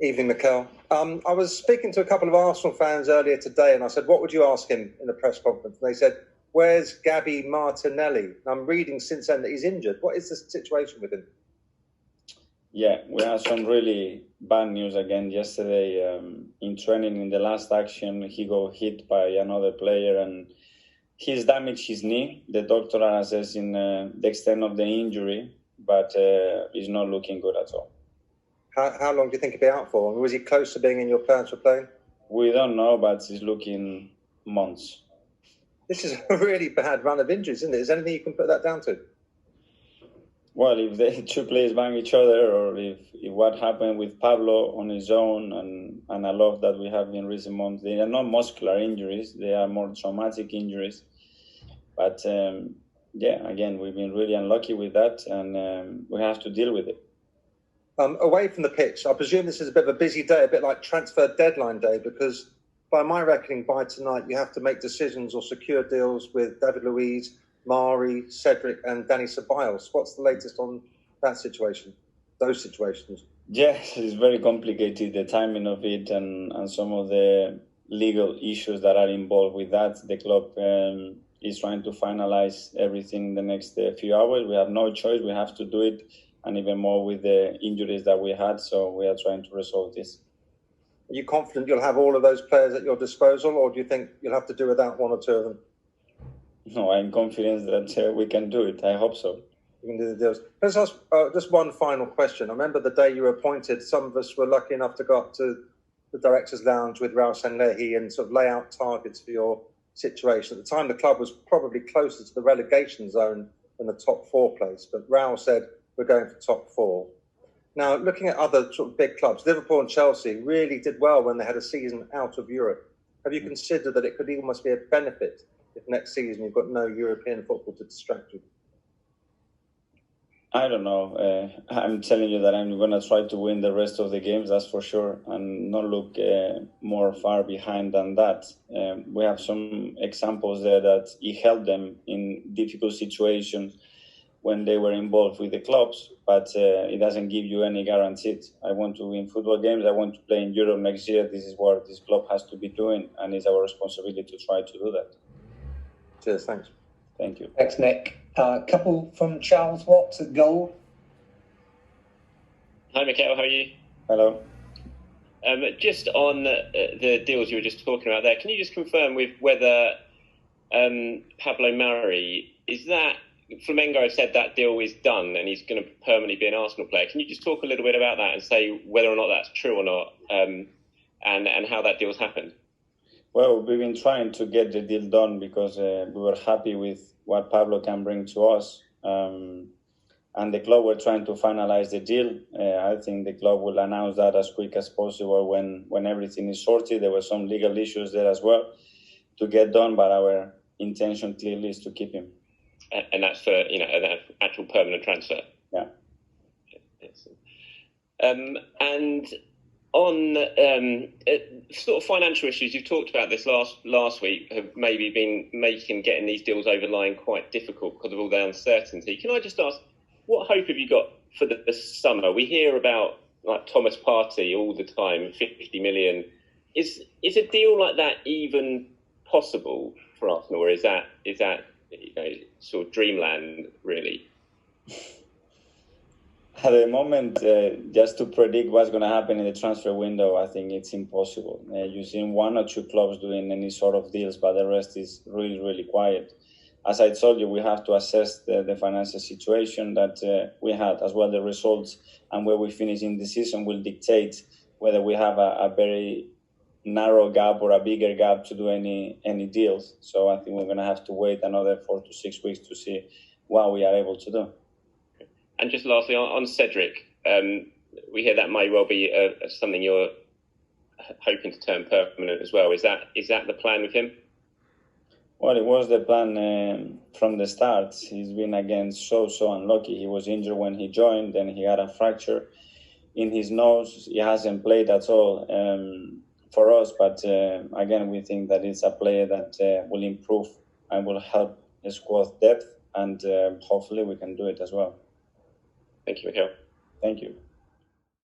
Evening, Mikel. I was speaking to a couple of Arsenal fans earlier today, and I said, what would you ask him in a press conference? And they said, where's Gabby Martinelli? And I'm reading since then that he's injured. What is the situation with him? Yeah, we had some really bad news again yesterday. In training, in the last action, he got hit by another player and he's damaged his knee. The doctor are assessing the extent of the injury, but it's not looking good at all. How long do you think he'll be out for? Was he close to being in your plans for playing? We don't know, but it's looking months. This is a really bad run of injuries, isn't it? Is there anything you can put that down to? Well, if the two players bang each other, or if what happened with Pablo on his own, and a lot that we have in recent months, they are not muscular injuries, they are more traumatic injuries. But yeah, again, we've been really unlucky with that, and we have to deal with it. Away from the pitch, I presume this is a bit of a busy day, a bit like transfer deadline day, because by my reckoning, by tonight, you have to make decisions or secure deals with David Luiz, Mari, Cedric and Danny Ceballos. What's the latest on that situation, those situations? Yes, it's very complicated, the timing of it and some of the legal issues that are involved with that. The club is trying to finalize everything in the next few hours. We have no choice, we have to do it, and even more with the injuries that we had, so we are trying to resolve this. Are you confident you'll have all of those players at your disposal, or do you think you'll have to do without one or two of them? No, I'm confident that we can do it. I hope so. You can do the deals. Let's ask just one final question. I remember the day you were appointed, some of us were lucky enough to go up to the directors' lounge with Raul Sanllehi and sort of lay out targets for your situation. At the time, the club was probably closer to the relegation zone than the top four place, but Raul said, we're going for top four. Now, looking at other sort of big clubs, Liverpool and Chelsea really did well when they had a season out of Europe. Have you considered that it could almost be a benefit if next season you've got no European football to distract you? I don't know. I'm telling you that I'm going to try to win the rest of the games, that's for sure, and not look more far behind than that. We have some examples there that it helped them in difficult situations when they were involved with the clubs, but it doesn't give you any guarantees. I want to win football games. I want to play in Europe next year. This is what this club has to be doing, and it's our responsibility to try to do that. Cheers, thanks. Thank you. Thanks, Nick. Couple from Charles Watts at goal. Hi, Mikel. How are you? Hello. Just on the deals you were just talking about there, can you just confirm with whether Pablo Mari, is that Flamengo have said that deal is done and he's going to permanently be an Arsenal player? Can you just talk a little bit about that and say whether or not that's true or not, and how that deal's happened? Well, we've been trying to get the deal done because we were happy with what Pablo can bring to us. And the club were trying to finalize the deal. I think the club will announce that as quick as possible when everything is sorted. There were some legal issues there as well to get done, but our intention clearly is to keep him. And that's for, an actual permanent transfer? Yeah. And on sort of financial issues, you've talked about this last week, have maybe been making getting these deals over the line quite difficult because of all the uncertainty. Can I just ask, what hope have you got for the summer? We hear about like Thomas Partey all the time, 50 million. Is a deal like that even possible for Arsenal, or is that sort of dreamland, really? At the moment, just to predict what's going to happen in the transfer window, I think it's impossible. You've seen one or two clubs doing any sort of deals, but the rest is really, really quiet. As I told you, we have to assess the financial situation that we had, as well the results, and where we finish in the season will dictate whether we have a very narrow gap or a bigger gap to do any deals. So I think we're going to have to wait another 4 to 6 weeks to see what we are able to do. And just lastly, on Cedric, we hear that may well be something you're hoping to turn permanent as well. Is that the plan with him? Well, it was the plan from the start. He's been, again, so unlucky. He was injured when he joined, then he had a fracture in his nose. He hasn't played at all for us, but again, we think that it's a player that will improve and will help the squad depth, and hopefully we can do it as well. Thank you, Mikel. Thank you.